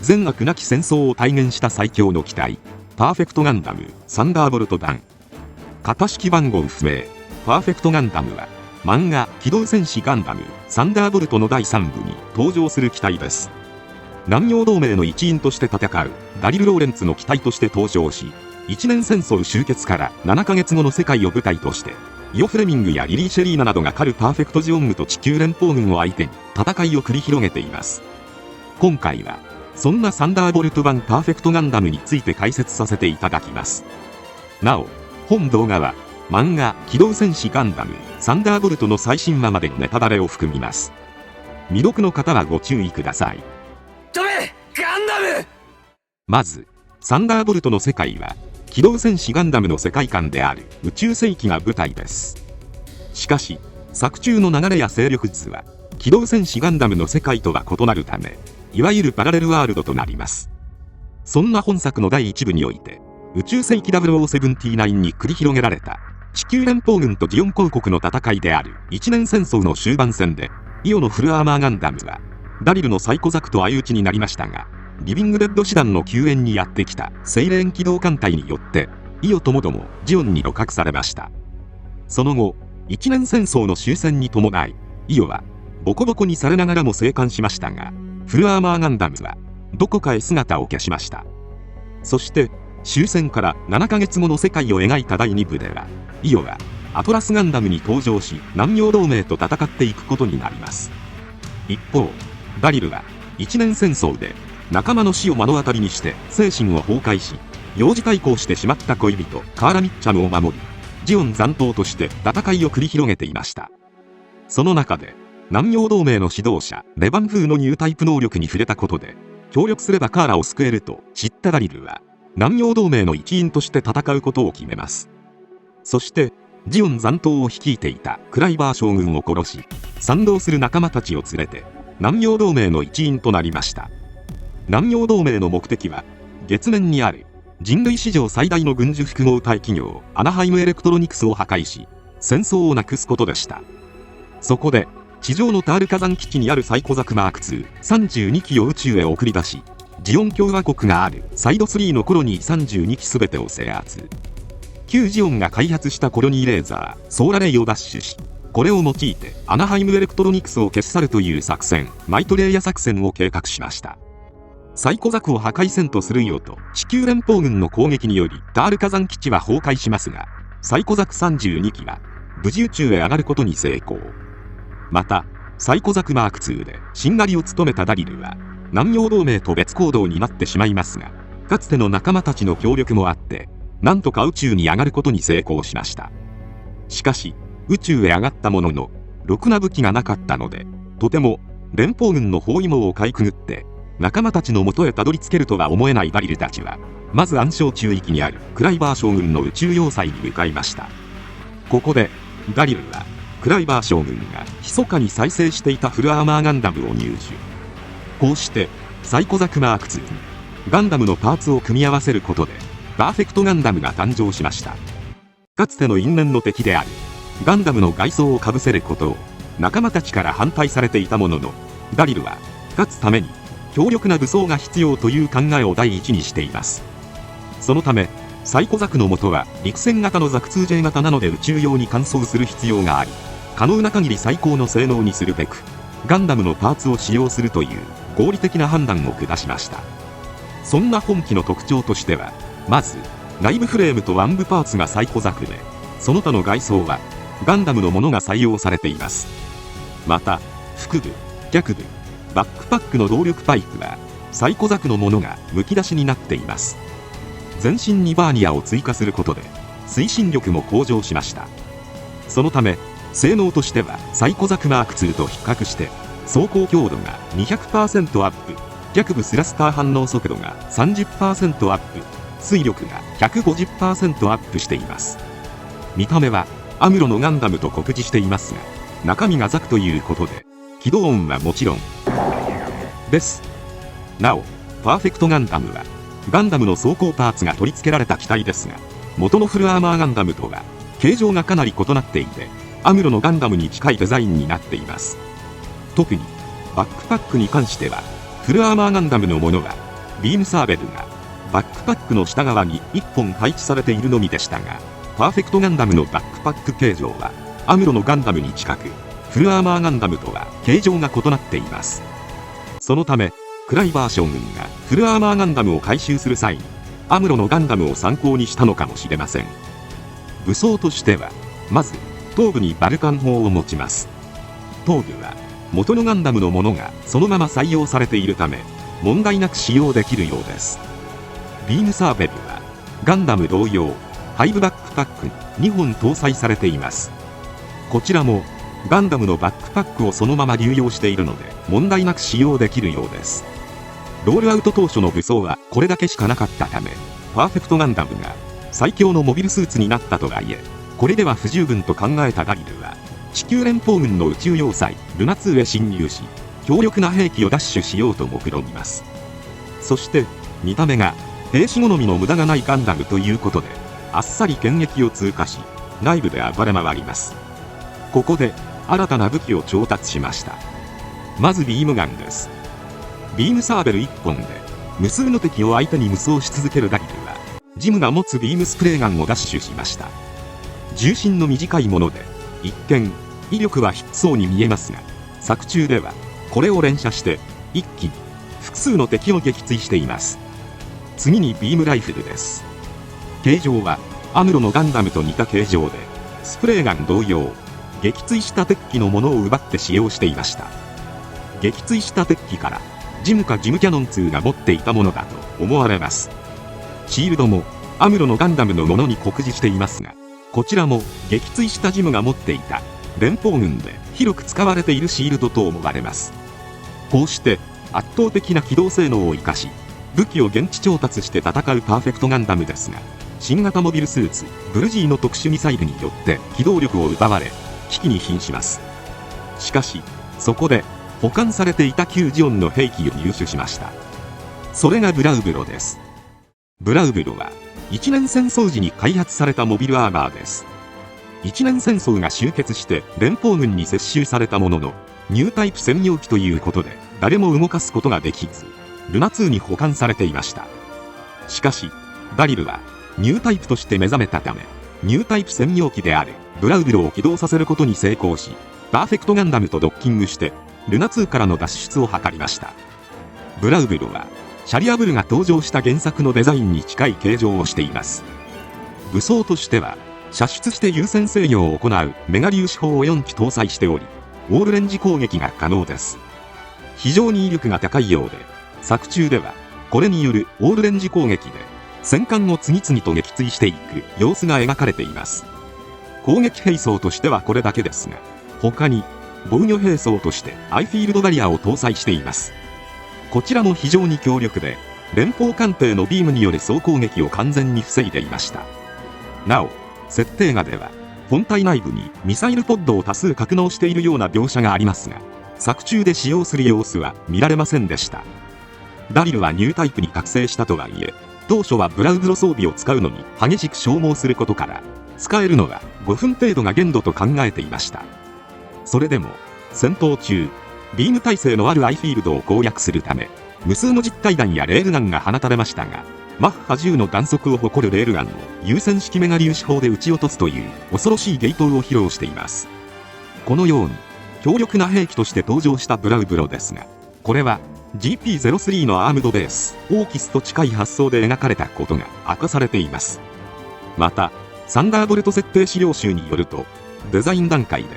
善悪なき戦争を体現した最強の機体、パーフェクトガンダムサンダーボルト版。型式番号不明。パーフェクトガンダムは漫画機動戦士ガンダムサンダーボルトの第3部に登場する機体です。南洋同盟の一員として戦うダリル・ローレンツの機体として登場し、一年戦争終結から7ヶ月後の世界を舞台として、イオ・フレミングやリリー・シェリーナなどが狩るパーフェクトジオングと地球連邦軍を相手に戦いを繰り広げています。今回はそんなサンダーボルト版パーフェクトガンダムについて解説させていただきます。なお、本動画は漫画機動戦士ガンダムサンダーボルトの最新話までのネタバレを含みます。未読の方はご注意ください。飛べガンダム。まずサンダーボルトの世界は機動戦士ガンダムの世界観である宇宙世紀が舞台です。しかし作中の流れや勢力図は機動戦士ガンダムの世界とは異なるため、いわゆるパラレルワールドとなります。そんな本作の第1部において、宇宙世紀0079に繰り広げられた地球連邦軍とジオン公国の戦いである一年戦争の終盤戦で、イオのフルアーマーガンダムはダリルのサイコザクと相打ちになりましたが、リビングレッド師団の救援にやってきたセイレーン機動艦隊によってイオともどもジオンに鹵獲されました。その後一年戦争の終戦に伴い、イオはボコボコにされながらも生還しましたが、フルアーマーガンダムはどこかへ姿を消しました。そして終戦から7ヶ月後の世界を描いた第2部では、イオはアトラスガンダムに登場し、南洋同盟と戦っていくことになります。一方ダリルは一年戦争で仲間の死を目の当たりにして精神を崩壊し、幼児対抗してしまった恋人カーラ・ミッチャムを守り、ジオン残党として戦いを繰り広げていました。その中で南洋同盟の指導者レバンフーのニュータイプ能力に触れたことで、協力すればカーラを救えると知ったダリルは南洋同盟の一員として戦うことを決めます。そしてジオン残党を率いていたクライバー将軍を殺し、賛同する仲間たちを連れて南洋同盟の一員となりました。南洋同盟の目的は月面にある人類史上最大の軍需複合体企業アナハイムエレクトロニクスを破壊し、戦争をなくすことでした。そこで地上のタール火山基地にあるサイコザクマーク2 32機を宇宙へ送り出し、ジオン共和国があるサイド3のコロニー32機全てを制圧。旧ジオンが開発したコロニーレーザーソーラレイを奪取し、これを用いてアナハイムエレクトロニクスを消し去るという作戦、マイトレイヤ作戦を計画しました。サイコザクを破壊せんとするよと地球連邦軍の攻撃によりタール火山基地は崩壊しますが、サイコザク32機は無事宇宙へ上がることに成功。またサイコザクマーク2でしんがりを務めたダリルは南洋同盟と別行動になってしまいますが、かつての仲間たちの協力もあってなんとか宇宙に上がることに成功しました。しかし宇宙へ上がったもののろくな武器がなかったので、とても連邦軍の包囲網をかいくぐって仲間たちの元へたどり着けるとは思えないダリルたちは、まず暗礁中域にあるクライバー将軍の宇宙要塞に向かいました。ここでダリルはクライバー将軍が密かに再生していたフルアーマーガンダムを入手。こうしてサイコザクマーク2にガンダムのパーツを組み合わせることでパーフェクトガンダムが誕生しました。かつての因縁の敵であるガンダムの外装をかぶせることを仲間たちから反対されていたものの、ダリルは勝つために強力な武装が必要という考えを第一にしています。そのためサイコザクの元は陸戦型のザク 2J 型なので宇宙用に換装する必要があり、可能な限り最高の性能にするべくガンダムのパーツを使用するという合理的な判断を下しました。そんな本機の特徴としては、まず内部フレームと腕部パーツがサイコザクで、その他の外装はガンダムのものが採用されています。また腹部、脚部、バックパックの動力パイプはサイコザクのものがむき出しになっています。全身にバーニアを追加することで推進力も向上しました。そのため性能としてはサイコザクマーク2と比較して走行強度が 200% アップ、脚部スラスター反応速度が 30% アップ、推力が 150% アップしています。見た目はアムロのガンダムと酷似していますが、中身がザクということで起動音はもちろんです。なおパーフェクトガンダムはガンダムの装甲パーツが取り付けられた機体ですが、元のフルアーマーガンダムとは形状がかなり異なっていて、アムロのガンダムに近いデザインになっています。特にバックパックに関してはフルアーマーガンダムのものはビームサーベルがバックパックの下側に1本配置されているのみでしたが、パーフェクトガンダムのバックパック形状はアムロのガンダムに近く、フルアーマーガンダムとは形状が異なっています。そのためクライバー将軍がフルアーマーガンダムを回収する際にアムロのガンダムを参考にしたのかもしれません。武装としてはまず頭部にバルカン砲を持ちます。頭部は元のガンダムのものがそのまま採用されているため問題なく使用できるようです。ビームサーベルはガンダム同様5バックパックに2本搭載されています。こちらもガンダムのバックパックをそのまま流用しているので問題なく使用できるようです。ロールアウト当初の武装はこれだけしかなかったため、パーフェクトガンダムが最強のモビルスーツになったとはいえ、これでは不十分と考えたダリルは地球連邦軍の宇宙要塞ルナ2へ侵入し、強力な兵器を奪取しようと目論みます。そして見た目が兵士好みの無駄がないガンダムということであっさり検疫を通過し、内部で暴れ回ります。ここで新たな武器を調達しました。まずビームガンです。ビームサーベル1本で無数の敵を相手に無双し続けるダリルはジムが持つビームスプレーガンを奪取しました。重心の短いもので一見威力は低そうに見えますが、作中ではこれを連射して一気に複数の敵を撃墜しています。次にビームライフルです。形状はアムロのガンダムと似た形状でスプレーガン同様撃墜した鉄器のものを奪って使用していました。撃墜した鉄器からジムかジムキャノン2が持っていたものだと思われます。シールドもアムロのガンダムのものに酷似していますが、こちらも撃墜したジムが持っていた連邦軍で広く使われているシールドと思われます。こうして圧倒的な機動性能を生かし武器を現地調達して戦うパーフェクトガンダムですが、新型モビルスーツブルジーの特殊ミサイルによって機動力を奪われ危機に瀕します。しかしそこで保管されていた旧ジオンの兵器を入手しました。それがブラウブロです。ブラウブロは一年戦争時に開発されたモビルアーマーです。一年戦争が終結して連邦軍に接収されたものの、ニュータイプ専用機ということで誰も動かすことができず、ルナ2に保管されていました。しかしダリルはニュータイプとして目覚めたため、ニュータイプ専用機であるブラウブロを起動させることに成功し、パーフェクトガンダムとドッキングしてルナ2からの脱出を図りました。ブラウブロはシャリアブルが登場した原作のデザインに近い形状をしています。武装としては射出して優先制御を行うメガ粒子砲を4機搭載しており、オールレンジ攻撃が可能です。非常に威力が高いようで、作中ではこれによるオールレンジ攻撃で戦艦を次々と撃墜していく様子が描かれています。攻撃兵装としてはこれだけですが、他に防御兵装としてアイフィールドバリアを搭載しています。こちらも非常に強力で、連邦艦艇のビームによる総攻撃を完全に防いでいました。なお設定画では本体内部にミサイルポッドを多数格納しているような描写がありますが、作中で使用する様子は見られませんでした。ダリルはニュータイプに覚醒したとはいえ、当初はブラウブロ装備を使うのに激しく消耗することから、使えるのは5分程度が限度と考えていました。それでも戦闘中、ビーム耐性のあるアイフィールドを攻略するため、無数の実体弾やレールガンが放たれましたが、マッハ10の弾速を誇るレールガンを優先式メガ粒子砲で撃ち落とすという恐ろしいゲートを披露しています。このように強力な兵器として登場したブラウブロですが、これは GP03 のアームドベースオーキスと近い発想で描かれたことが明かされています。またサンダーボルト設定資料集によると、デザイン段階で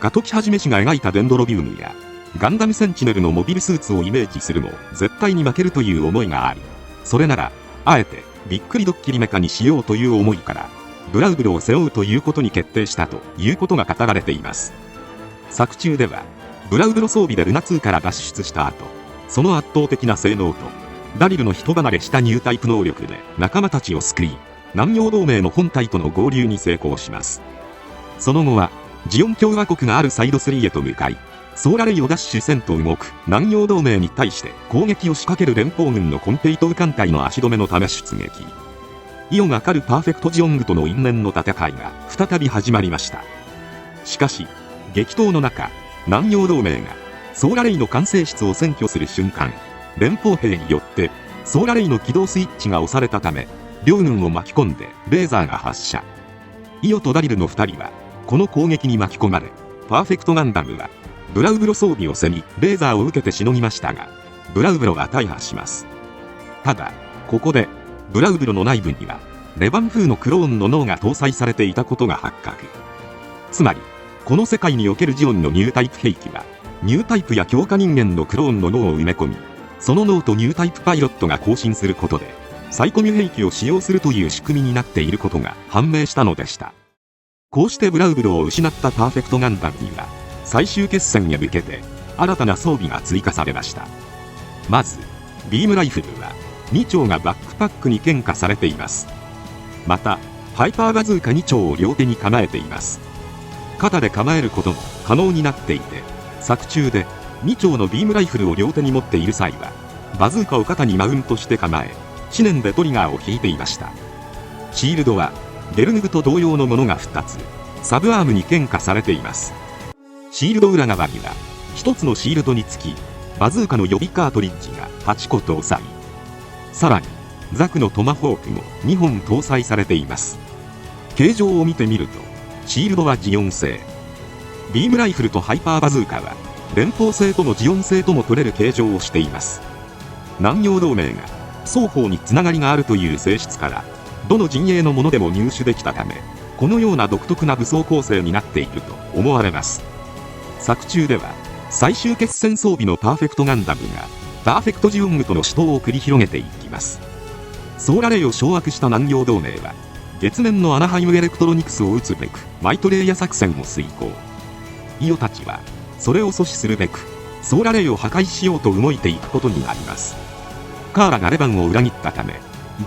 ガトキハジメ氏が描いたデンドロビウムやガンダムセンチネルのモビルスーツをイメージするも絶対に負けるという思いがあり、それならあえてびっくりドッキリメカにしようという思いからブラウブロを背負うということに決定したということが語られています。作中ではブラウブロ装備でルナ2から脱出した後、その圧倒的な性能とダリルの人離れしたニュータイプ能力で仲間たちを救い、南洋同盟の本体との合流に成功します。その後はジオン共和国があるサイド3へと向かい、ソーラレイを奪取せんと動く南洋同盟に対して攻撃を仕掛ける連邦軍のコンペイトウ艦隊の足止めのため出撃。イオが狩るパーフェクトジオングとの因縁の戦いが再び始まりました。しかし激闘の中、南洋同盟がソーラレイの管制室を占拠する瞬間、連邦兵によってソーラレイの起動スイッチが押されたため、両軍を巻き込んでレーザーが発射。イオとダリルの2人はこの攻撃に巻き込まれ、パーフェクトガンダムはブラウブロ装備を背にレーザーを受けてしのぎましたが、ブラウブロは大破します。ただここでブラウブロの内部にはレバン風のクローンの脳が搭載されていたことが発覚。つまりこの世界におけるジオンのニュータイプ兵器はニュータイプや強化人間のクローンの脳を埋め込み、その脳とニュータイプパイロットが交信することでサイコミュ兵器を使用するという仕組みになっていることが判明したのでした。こうしてブラウブロを失ったパーフェクトガンダムには最終決戦へ向けて新たな装備が追加されました。まずビームライフルは2丁がバックパックに献花されています。またハイパーバズーカ2丁を両手に構えています。肩で構えることも可能になっていて、作中で2丁のビームライフルを両手に持っている際はバズーカを肩にマウントして構え、思念でトリガーを引いていました。シールドはゲルヌグと同様のものが2つサブアームに献花されています。シールド裏側には1つのシールドにつきバズーカの予備カートリッジが8個搭載、さらにザクのトマホークも2本搭載されています。形状を見てみるとシールドはジオン製、ビームライフルとハイパーバズーカは連邦製ともジオン製とも取れる形状をしています。南洋同盟が双方につながりがあるという性質からどの陣営のものでも入手できたため、このような独特な武装構成になっていると思われます。作中では最終決戦装備のパーフェクトガンダムがパーフェクトジオングとの死闘を繰り広げていきます。ソーラレイを掌握した南洋同盟は月面のアナハイムエレクトロニクスを撃つべくマイトレイヤ作戦を遂行。イオたちはそれを阻止するべくソーラレイを破壊しようと動いていくことになります。カーラがレバンを裏切ったため、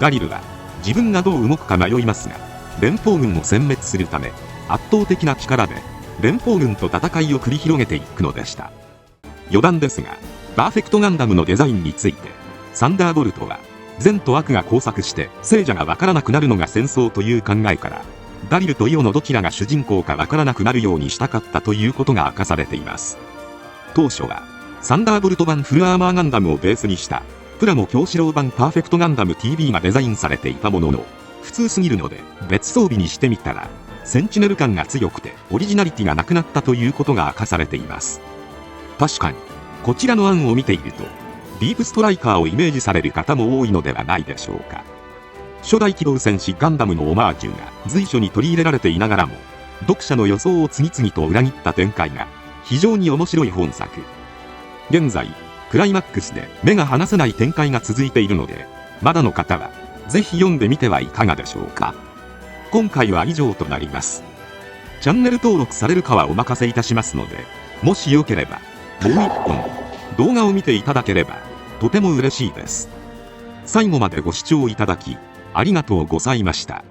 ダリルは自分がどう動くか迷いますが、連邦軍を殲滅するため圧倒的な力で連邦軍と戦いを繰り広げていくのでした。余談ですが、パーフェクトガンダムのデザインについてサンダーボルトは善と悪が交錯して聖者が分からなくなるのが戦争という考えから、ダリルとイオのどちらが主人公か分からなくなるようにしたかったということが明かされています。当初はサンダーボルト版フルアーマーガンダムをベースにしたプラモ京志郎版パーフェクトガンダム TB がデザインされていたものの、普通すぎるので別装備にしてみたらセンチネル感が強くてオリジナリティがなくなったということが明かされています。確かにこちらの案を見ているとディープストライカーをイメージされる方も多いのではないでしょうか。初代機動戦士ガンダムのオマージュが随所に取り入れられていながらも、読者の予想を次々と裏切った展開が非常に面白い本作。現在クライマックスで目が離せない展開が続いているので、まだの方はぜひ読んでみてはいかがでしょうか。今回は以上となります。チャンネル登録されるかはお任せいたしますので、もしよければもう一本動画を見ていただければとても嬉しいです。最後までご視聴いただきありがとうございました。